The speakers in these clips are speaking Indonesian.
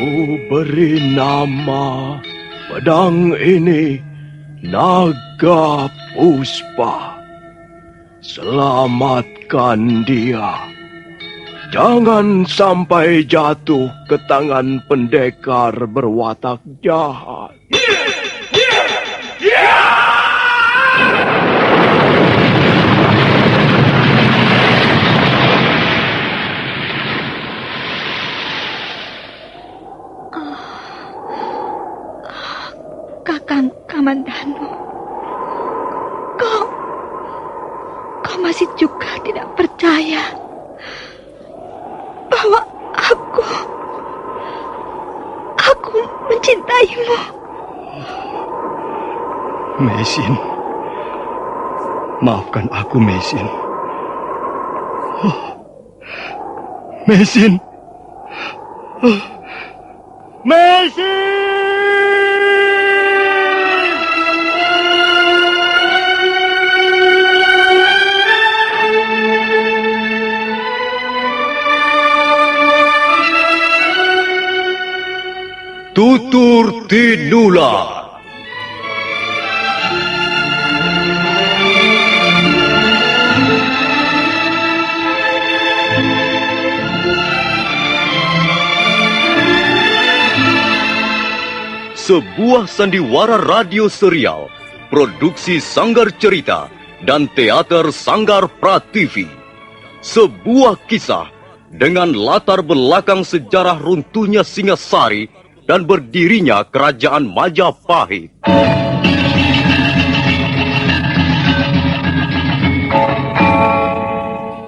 Ku beri nama pedang ini Naga Puspa. Selamatkan dia. Jangan sampai jatuh ke tangan pendekar berwatak jahat. Kakang Kamandanu, kau masih juga tidak percaya bahwa aku mencintaimu. Mesin, maafkan aku, Mesin. Mesin. Mesin! Tutur Tinula. Sebuah sandiwara radio serial, produksi Sanggar Cerita dan teater Sanggar Prativi. Sebuah kisah dengan latar belakang sejarah runtuhnya Singasari dan berdirinya Kerajaan Majapahit.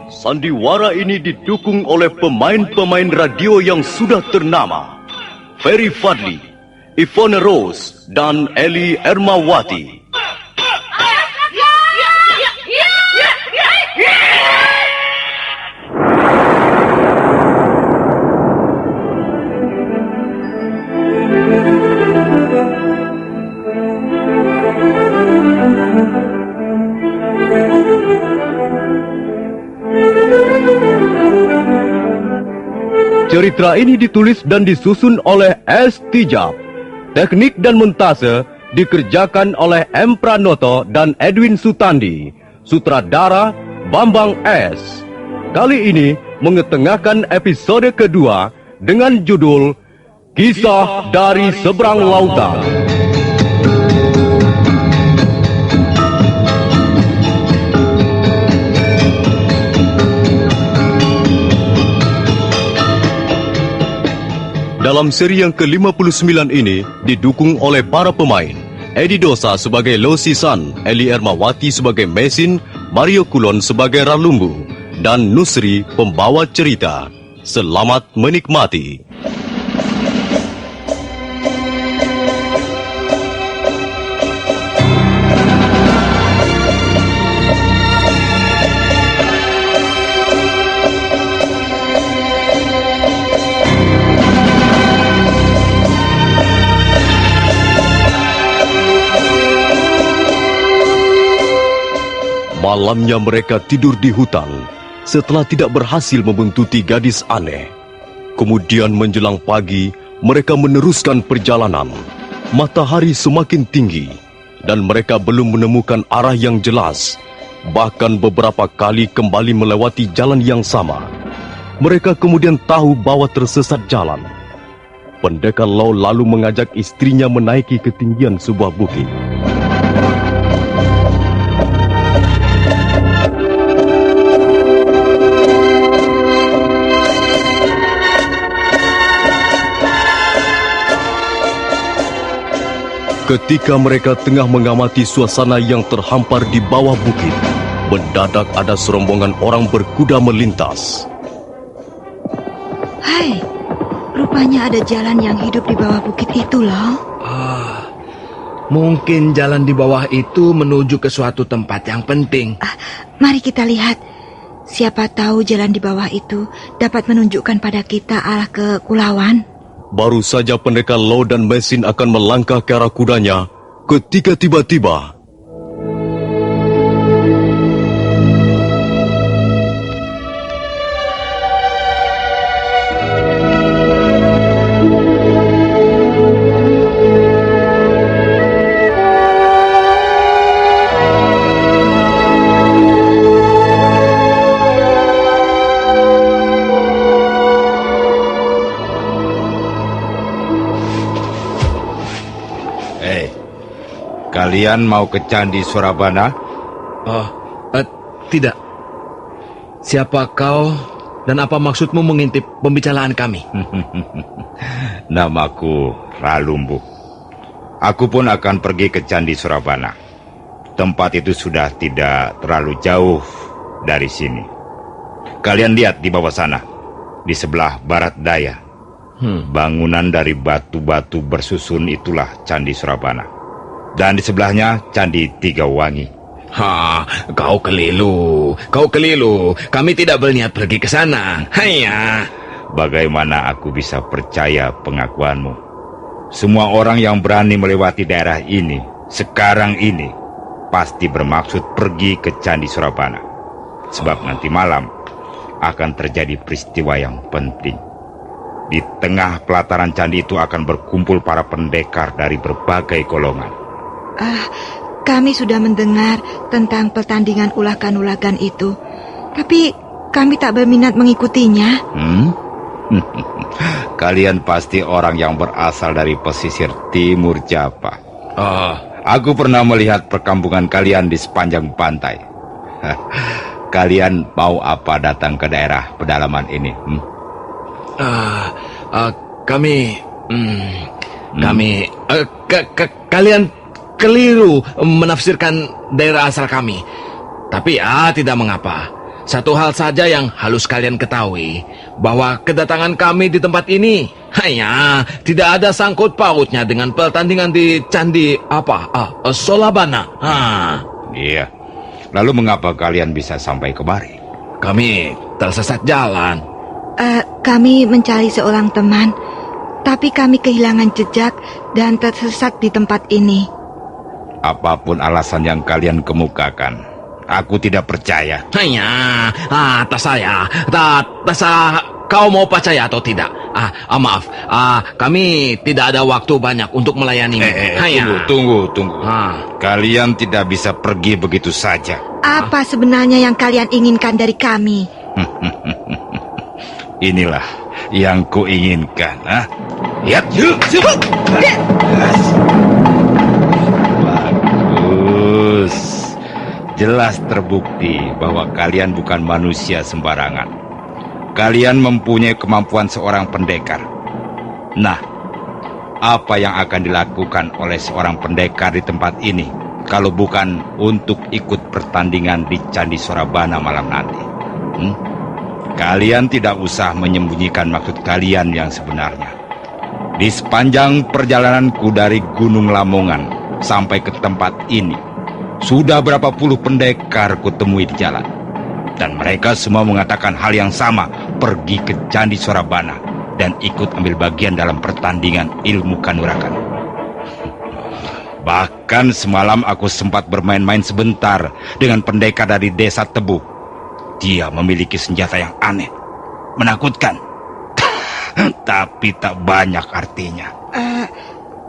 Sandiwara ini didukung oleh pemain-pemain radio yang sudah ternama. Ferry Fadli, Ivone Rose, dan Eli Ermawati. Cerita ini ditulis dan disusun oleh S. Tijab. Teknik dan montase dikerjakan oleh M. Pranoto dan Edwin Sutandi. Sutradara Bambang S. Kali ini mengetengahkan episode kedua dengan judul Kisah dari Seberang Lautan. Dalam seri yang ke-59 ini didukung oleh para pemain Edi Dosa sebagai Lo Sisan, Eli Ermawati sebagai Mesin, Mario Kulon sebagai Ralumbu, dan Nusri pembawa cerita. Selamat menikmati. Malamnya mereka tidur di hutan setelah tidak berhasil membuntuti gadis aneh. Kemudian menjelang pagi, mereka meneruskan perjalanan. Matahari semakin tinggi dan mereka belum menemukan arah yang jelas. Bahkan beberapa kali kembali melewati jalan yang sama. Mereka kemudian tahu bahwa tersesat jalan. Pendekar Lau lalu mengajak istrinya menaiki ketinggian sebuah bukit. Ketika mereka tengah mengamati suasana yang terhampar di bawah bukit, mendadak ada serombongan orang berkuda melintas. Hai, rupanya ada jalan yang hidup di bawah bukit itu loh. Mungkin jalan di bawah itu menuju ke suatu tempat yang penting. Mari kita lihat. Siapa tahu jalan di bawah itu dapat menunjukkan pada kita arah ke Kulauan. Baru saja pendekar Lau dan Mesin akan melangkah ke arah kudanya, ketika tiba-tiba Kalian mau ke Candi Surabana? Oh, tidak. Siapa kau dan apa maksudmu mengintip pembicaraan kami? Namaku Ralumbu. Aku pun akan pergi ke Candi Surabana. Tempat itu sudah tidak terlalu jauh dari sini. Kalian lihat di bawah sana, di sebelah barat daya. Bangunan dari batu-batu bersusun itulah Candi Surabana. Dan di sebelahnya Candi Tiga Wangi. Kau keliru. Kami tidak berniat pergi ke sana. Hanya. Bagaimana aku bisa percaya pengakuanmu? Semua orang yang berani melewati daerah ini, sekarang ini, pasti bermaksud pergi ke Candi Surabana. Sebab nanti malam akan terjadi peristiwa yang penting. Di tengah pelataran candi itu akan berkumpul para pendekar dari berbagai golongan. Kami sudah mendengar tentang pertandingan ulakan-ulakan itu, tapi kami tak berminat mengikutinya. Kalian pasti orang yang berasal dari pesisir timur Java. Aku pernah melihat perkampungan kalian di sepanjang pantai. Kalian mau apa datang ke daerah pedalaman ini? Kalian keliru menafsirkan daerah asal kami. Tapi tidak mengapa. Satu hal saja yang harus kalian ketahui, bahwa kedatangan kami di tempat ini hanya tidak ada sangkut pautnya dengan pertandingan di Candi Surabana. Iya. Lalu mengapa kalian bisa sampai kemari? Kami tersesat jalan. Kami mencari seorang teman, tapi kami kehilangan jejak dan tersesat di tempat ini. Apapun alasan yang kalian kemukakan, aku tidak percaya. Hanya, terserah kau mau percaya atau tidak. Maaf, kami tidak ada waktu banyak untuk melayanimu. Tunggu. Kalian tidak bisa pergi begitu saja. Apa sebenarnya yang kalian inginkan dari kami? Inilah yang kuinginkan. Lihat. Bagus. Jelas terbukti bahwa kalian bukan manusia sembarangan. Kalian mempunyai kemampuan seorang pendekar. Nah, apa yang akan dilakukan oleh seorang pendekar di tempat ini kalau bukan untuk ikut pertandingan di Candi Surabana malam nanti? Kalian tidak usah menyembunyikan maksud kalian yang sebenarnya. Di sepanjang perjalananku dari Gunung Lamongan sampai ke tempat ini, sudah berapa puluh pendekar kutemui di jalan. Dan mereka semua mengatakan hal yang sama, pergi ke Candi Surabana dan ikut ambil bagian dalam pertandingan ilmu kanuragan. Bahkan semalam aku sempat bermain-main sebentar dengan pendekar dari desa Tebu. Dia memiliki senjata yang aneh, menakutkan, tapi tak banyak artinya.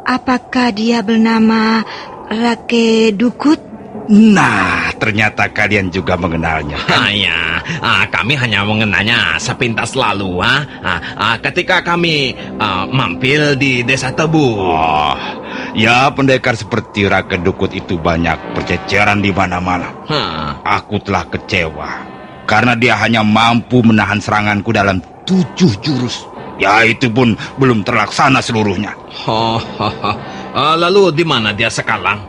Apakah dia bernama Rake Dukut? Nah, ternyata kalian juga mengenalnya. Kami hanya mengenalnya sepintas lalu. Ketika kami mampir di desa Tebu. Ya, pendekar seperti Rake Dukut itu banyak berceceran di mana-mana. Aku telah kecewa karena dia hanya mampu menahan seranganku dalam 7 jurus. Ya, itu pun belum terlaksana seluruhnya. Lalu di mana dia sekarang?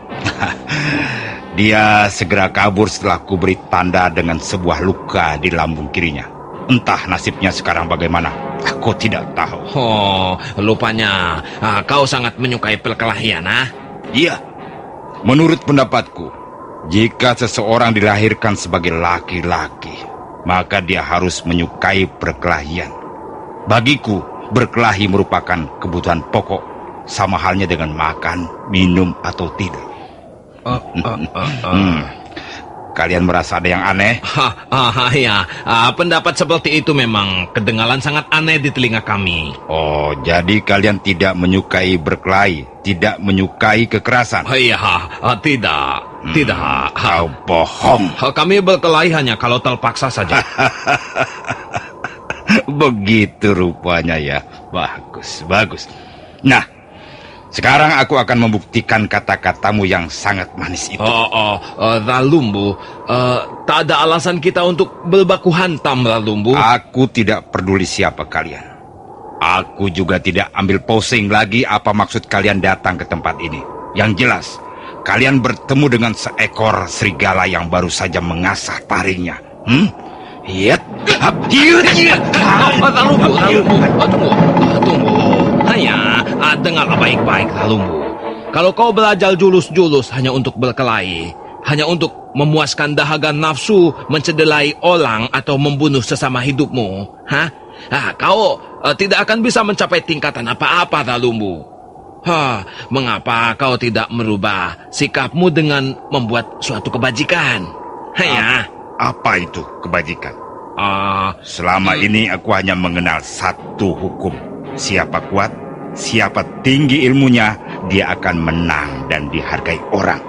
Dia segera kabur setelah ku beri tanda dengan sebuah luka di lambung kirinya. Entah nasibnya sekarang bagaimana, aku tidak tahu. Lupanya kau sangat menyukai perkelahian, Iya, menurut pendapatku, jika seseorang dilahirkan sebagai laki-laki, maka dia harus menyukai perkelahian. Bagiku, berkelahi merupakan kebutuhan pokok, sama halnya dengan makan, minum, atau tidur. Kalian merasa ada yang aneh? Pendapat seperti itu memang kedengaran sangat aneh di telinga kami. Oh, jadi kalian tidak menyukai berkelahi, tidak menyukai kekerasan? Tidak. Kau bohong. Kami berkelahi hanya kalau terpaksa saja. Begitu rupanya ya. Bagus. Nah, Sekarang aku akan membuktikan kata-katamu yang sangat manis itu. Ralumbu, tak ada alasan kita untuk berbaku hantam, Ralumbu. Aku tidak peduli siapa kalian. Aku juga tidak ambil pusing lagi apa maksud kalian datang ke tempat ini. Yang jelas, kalian bertemu dengan seekor serigala yang baru saja mengasah taringnya. Iya. Ralumbu, tunggu. Hanya, dengarlah baik-baik, Ralumbu. Kalau kau belajar jurus-jurus hanya untuk berkelahi, hanya untuk memuaskan dahaga nafsu, mencederai orang atau membunuh sesama hidupmu, kau tidak akan bisa mencapai tingkatan apa-apa, Ralumbu. Mengapa kau tidak merubah sikapmu dengan membuat suatu kebajikan? Apa itu kebajikan? Selama ini aku hanya mengenal satu hukum. Siapa kuat, siapa tinggi ilmunya, dia akan menang dan dihargai orang.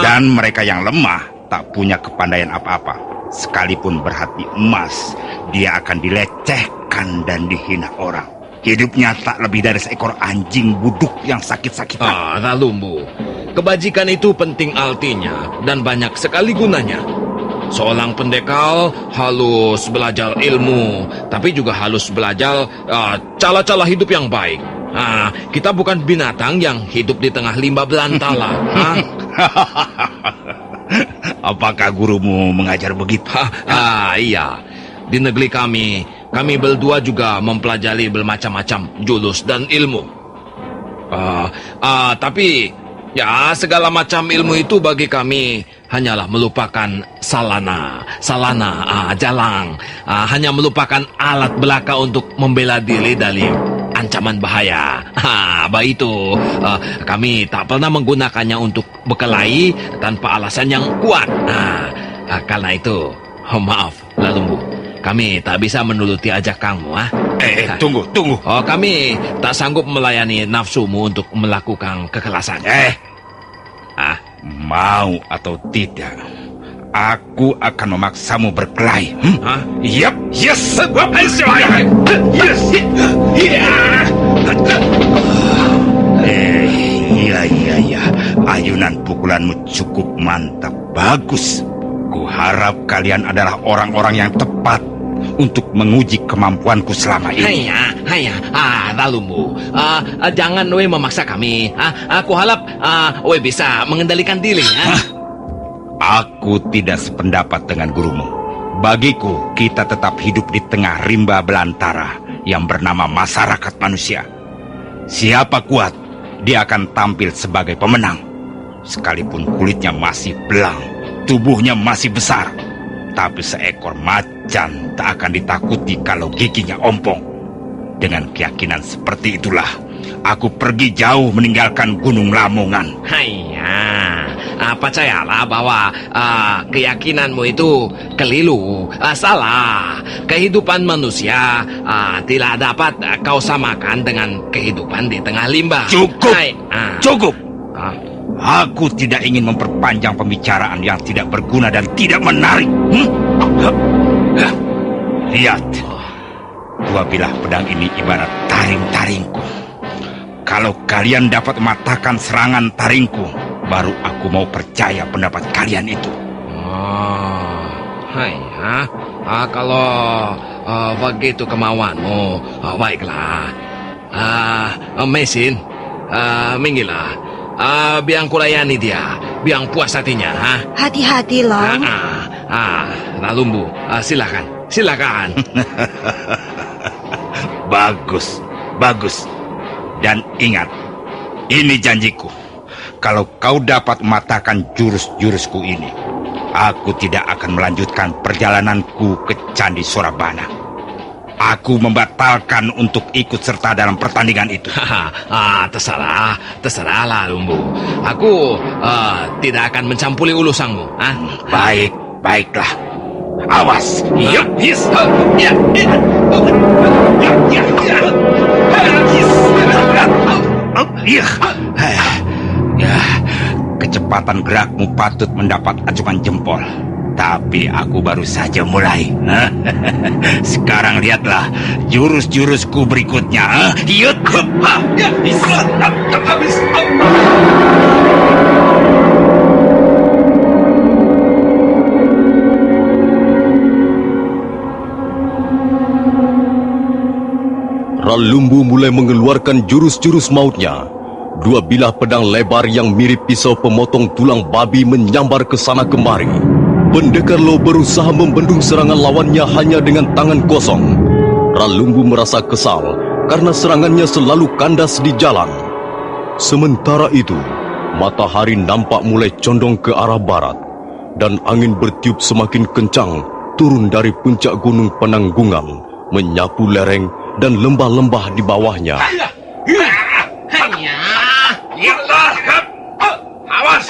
Dan mereka yang lemah tak punya kepandaian apa-apa. Sekalipun berhati emas, dia akan dilecehkan dan dihina orang. Hidupnya tak lebih dari seekor anjing buduk yang sakit-sakitan. Ralumbu, kebajikan itu penting artinya dan banyak sekali gunanya. Seorang pendekar harus belajar ilmu, tapi juga harus belajar cara-cara hidup yang baik. Kita bukan binatang yang hidup di tengah limbah belantala. Apakah gurumu mengajar begitu? Iya. Di negeri kami berdua juga mempelajari bermacam-macam jurus dan ilmu. Tapi ya, segala macam ilmu itu bagi kami hanyalah melupakan salana, jalang. Hanya melupakan alat belaka untuk membela diri dari ancaman bahaya. Itu kami tak pernah menggunakannya untuk berkelahi tanpa alasan yang kuat. Karena itu, maaf, Ralumbu, kami tak bisa menuruti ajakanmu. Tunggu. Kami tak sanggup melayani nafsumu untuk melakukan kekerasan. Mau atau tidak, aku akan memaksamu berkelahi. Yap, yes. Iya. Ayunan pukulanmu cukup mantap, bagus. Kuharap kalian adalah orang-orang yang tepat untuk menguji kemampuanku selama ini. Ralumbu, jangan memaksa kami. Aku harap bisa mengendalikan diri. Aku tidak sependapat dengan gurumu. Bagiku, kita tetap hidup di tengah rimba belantara yang bernama masyarakat manusia. Siapa kuat, dia akan tampil sebagai pemenang. Sekalipun kulitnya masih belang, tubuhnya masih besar, tapi seekor macan tak akan ditakuti kalau giginya ompong. Dengan keyakinan seperti itulah aku pergi jauh meninggalkan Gunung Lamongan. Percayalah bahwa keyakinanmu itu keliru, salah. Kehidupan manusia tidak dapat kau samakan dengan kehidupan di tengah limbah. Cukup. Aku tidak ingin memperpanjang pembicaraan yang tidak berguna dan tidak menarik. Lihat, dua bilah pedang ini ibarat taring-taringku. Kalau kalian dapat mematahkan serangan taringku, baru aku mau percaya pendapat kalian itu. Kalau begitu kemauanmu, baiklah. Mesin, minggirlah. Biang kulayani dia, biang puas hatinya. Hati-hati, Long. Ralumbu, silakan. Bagus. Dan ingat, ini janjiku. Kalau kau dapat mematahkan jurus-jurusku ini, aku tidak akan melanjutkan perjalananku ke Candi Sorabana. Aku membatalkan untuk ikut serta dalam pertandingan itu. Terserahlah, Lumbu. Aku tidak akan mencampuri urusanmu. Baiklah. Awas. Kecepatan gerakmu patut mendapat acungan jempol. Tapi aku baru saja mulai. Sekarang lihatlah jurus-jurusku berikutnya. Yut. Ralumbu mulai mengeluarkan jurus-jurus mautnya. Dua bilah pedang lebar yang mirip pisau pemotong tulang babi menyambar ke sana kemari. Pendekar Lo berusaha membendung serangan lawannya hanya dengan tangan kosong. Ralumbu merasa kesal karena serangannya selalu kandas di jalan. Sementara itu, matahari nampak mulai condong ke arah barat dan angin bertiup semakin kencang turun dari puncak gunung Penanggungan, menyapu lereng dan lembah-lembah di bawahnya. Awas!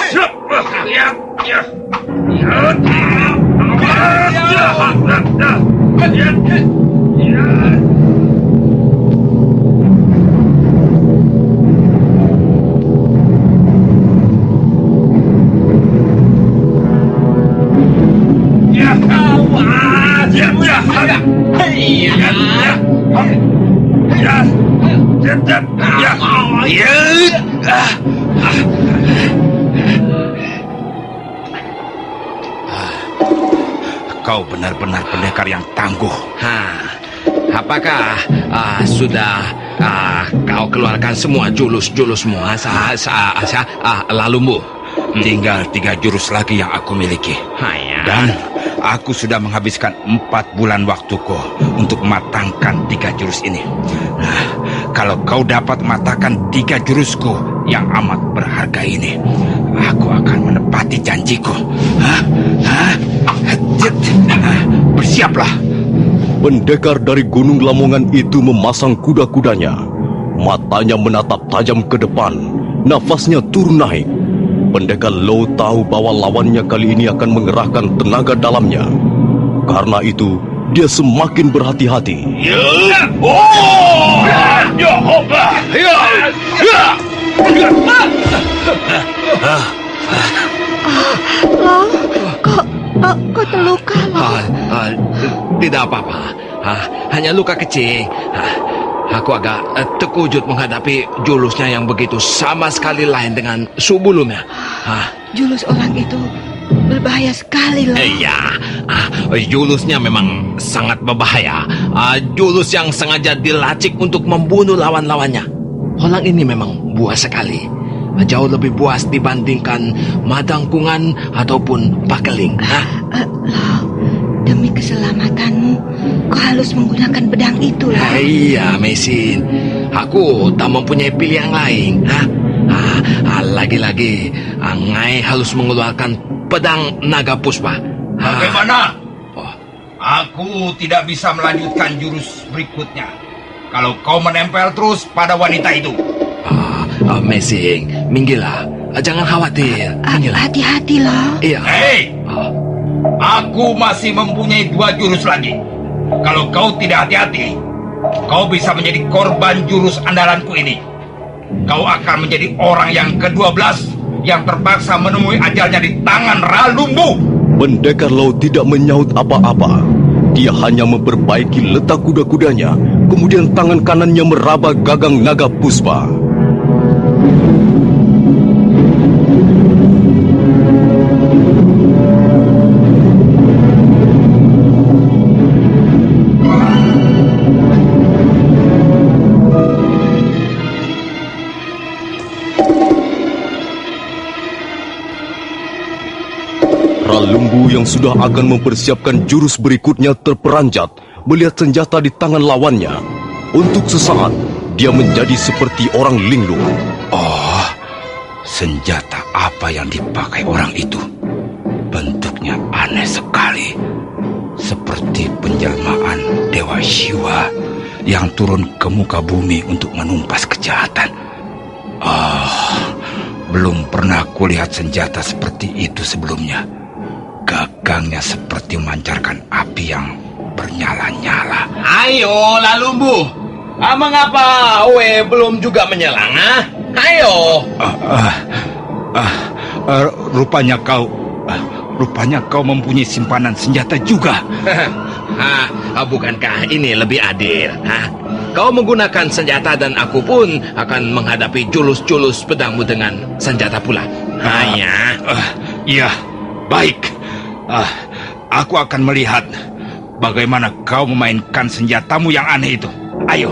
Kau benar-benar pendekar yang tangguh. Apakah sudah kau keluarkan semua jurus-jurusmu, Ralumbu? Tinggal 3 jurus lagi yang aku miliki. Dan aku sudah menghabiskan 4 bulan waktuku untuk matangkan 3 jurus ini. Nah, kalau kau dapat matangkan 3 jurusku yang amat berharga ini, aku akan menepati janjiku. Bersiaplah. Pendekar dari Gunung Lamongan itu memasang kuda-kudanya. Matanya menatap tajam ke depan, nafasnya turun naik. Pendekar Lo tahu bahwa lawannya kali ini akan mengerahkan tenaga dalamnya. Karena itu, dia semakin berhati-hati. Lo, kok terluka, Lo? Tidak apa-apa. Hanya luka kecil. Aku agak terkejut menghadapi jurusnya yang begitu sama sekali lain dengan sebelumnya. Jurus orang itu berbahaya sekali, Lo. Iya, jurusnya memang sangat berbahaya. Jurus yang sengaja dilacik untuk membunuh lawan-lawannya. Orang ini memang buas sekali. Jauh lebih buas dibandingkan Madangkungan ataupun Pakeling. Lo, demi keselamatanmu, kau harus menggunakan pedang itu, Lo. Iya, Mesin. Aku tak mempunyai pilihan lain. Lagi-lagi, Ngai harus mengeluarkan pedang naga puspa. Bagaimana? Aku tidak bisa melanjutkan jurus berikutnya kalau kau menempel terus pada wanita itu. Mesin, minggirlah. Jangan khawatir. Minggirlah. Hati-hati, Lo. Iya. Hei! Aku masih mempunyai 2 jurus lagi. Kalau kau tidak hati-hati, kau bisa menjadi korban jurus andalanku ini. Kau akan menjadi orang yang ke-12 yang terpaksa menemui ajalnya di tangan Ralumbu. Pendekar Lo tidak menyaut apa-apa. Dia hanya memperbaiki letak kuda-kudanya, kemudian tangan kanannya meraba gagang naga puspa. Ralumbu yang sudah akan mempersiapkan jurus berikutnya terperanjat melihat senjata di tangan lawannya. Untuk sesaat, dia menjadi seperti orang linglung. Oh, senjata apa yang dipakai orang itu? Bentuknya aneh sekali. Seperti penjelmaan Dewa Shiva yang turun ke muka bumi untuk menumpas kejahatan. Belum pernah kulihat senjata seperti itu sebelumnya. Gagangnya seperti memancarkan api yang bernyala-nyala. Ayo, Ralumbu. Mengapa belum juga menyelang? Ayo. Rupanya kau Rupanya kau mempunyai simpanan senjata juga. Bukankah ini lebih adil? Kau menggunakan senjata dan aku pun akan menghadapi julus-julus pedangmu dengan senjata pula. Iya, baik. Aku akan melihat bagaimana kau memainkan senjatamu yang aneh itu. Ayo.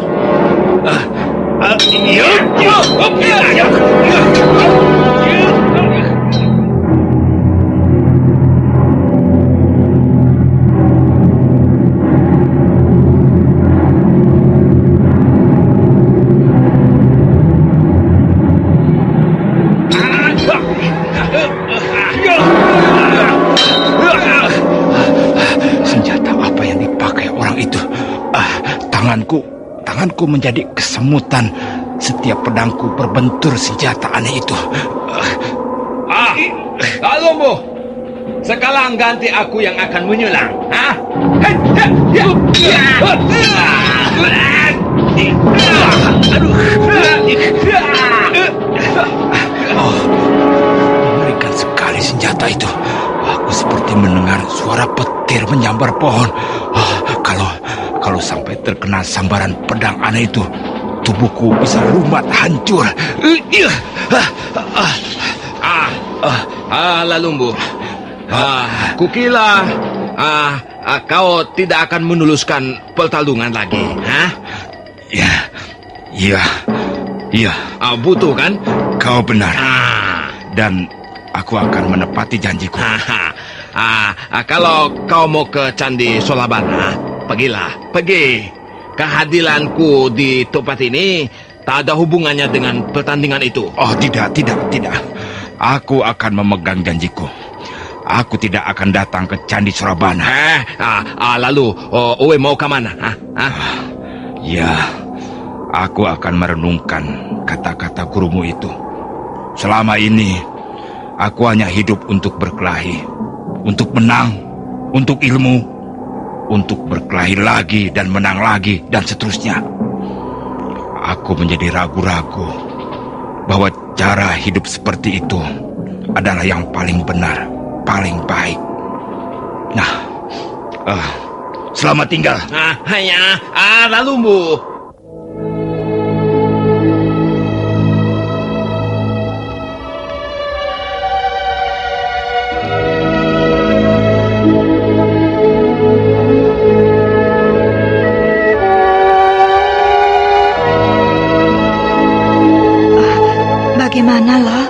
Senjata apa yang dipakai orang itu? Tanganku menjadi kesemutan setiap pedangku berbentur senjata aneh itu. Lalu, sekarang ganti aku yang akan menyulang. Mengerikan sekali senjata itu. Aku seperti mendengar suara petir menyambar pohon. Kalau sampai terkena sambaran pedang aneh itu, tubuhku bisa lumat hancur. Lalu, kukira kau tidak akan menuluskan pertarungan lagi. Iya. Butuh kan? Kau benar. Dan aku akan menepati janjiku. Kalau kau mau ke Candi Solabana, pergi. Kehadiranku di tempat ini tak ada hubungannya dengan pertandingan itu. Oh, tidak. Aku akan memegang janjiku. Aku tidak akan datang ke Candi Surabana. Lalu, Owe mau ke mana? Ya, aku akan merenungkan kata-kata gurumu itu. Selama ini, aku hanya hidup untuk berkelahi, untuk menang, untuk ilmu, untuk berkelahi lagi dan menang lagi, dan seterusnya. Aku menjadi ragu-ragu bahwa cara hidup seperti itu adalah yang paling benar, paling baik. Nah, selamat tinggal. Lalu, Bu. Bagaimana loh?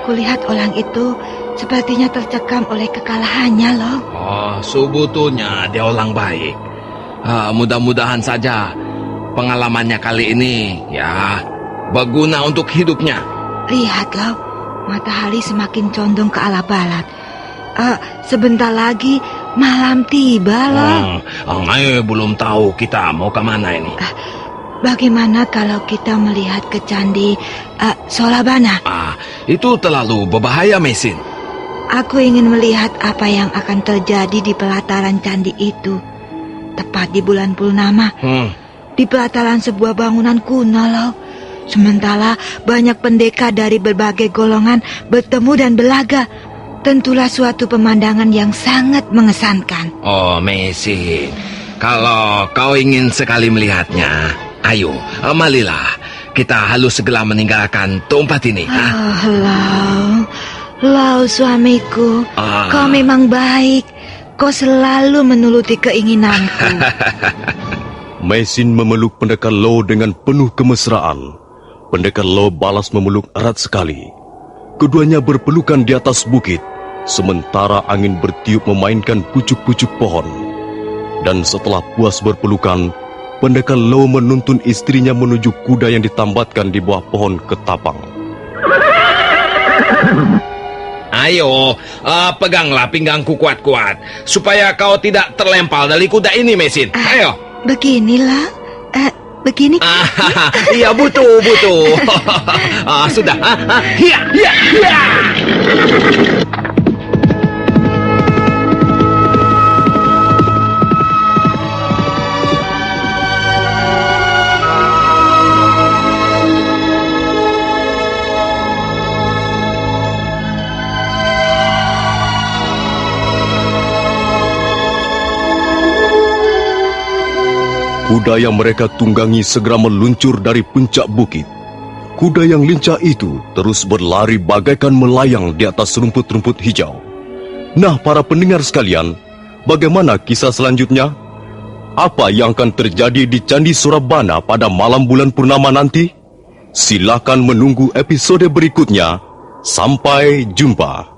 Kulihat orang itu sepertinya tercekam oleh kekalahannya loh. Sebetulnya dia orang baik. Mudah-mudahan saja pengalamannya kali ini berguna untuk hidupnya. Lihat loh, matahari semakin condong ke arah barat. Sebentar lagi malam tiba loh. Belum tahu kita mau ke mana ini. Bagaimana kalau kita melihat ke Candi Solabana? Itu terlalu berbahaya, Mesin. Aku ingin melihat apa yang akan terjadi di pelataran candi itu. Tepat di bulan purnama. Di pelataran sebuah bangunan kuno loh. Sementara banyak pendekar dari berbagai golongan bertemu dan berlaga. Tentulah suatu pemandangan yang sangat mengesankan. Mesin, kalau kau ingin sekali melihatnya, ayo, marilah. Kita harus segera meninggalkan tempat ini. Lau suamiku, kau memang baik. Kau selalu menuruti keinginanku. Mesin memeluk pendekar Lo dengan penuh kemesraan. Pendekar Lo balas memeluk erat sekali. Keduanya berpelukan di atas bukit, sementara angin bertiup memainkan pucuk-pucuk pohon. Dan setelah puas berpelukan, pendekar Lo menuntun istrinya menuju kuda yang ditambatkan di bawah pohon ketapang. Ayo, peganglah pinggangku kuat-kuat, supaya kau tidak terlempar dari kuda ini, Mesin. Ayo. Beginilah. Begini. Iya, butuh. Sudah. Hiya. kuda yang mereka tunggangi segera meluncur dari puncak bukit. Kuda yang lincah itu terus berlari bagaikan melayang di atas rumput-rumput hijau. Nah, para pendengar sekalian, bagaimana kisah selanjutnya? Apa yang akan terjadi di Candi Surabana pada malam bulan purnama nanti? Silakan menunggu episode berikutnya. Sampai jumpa.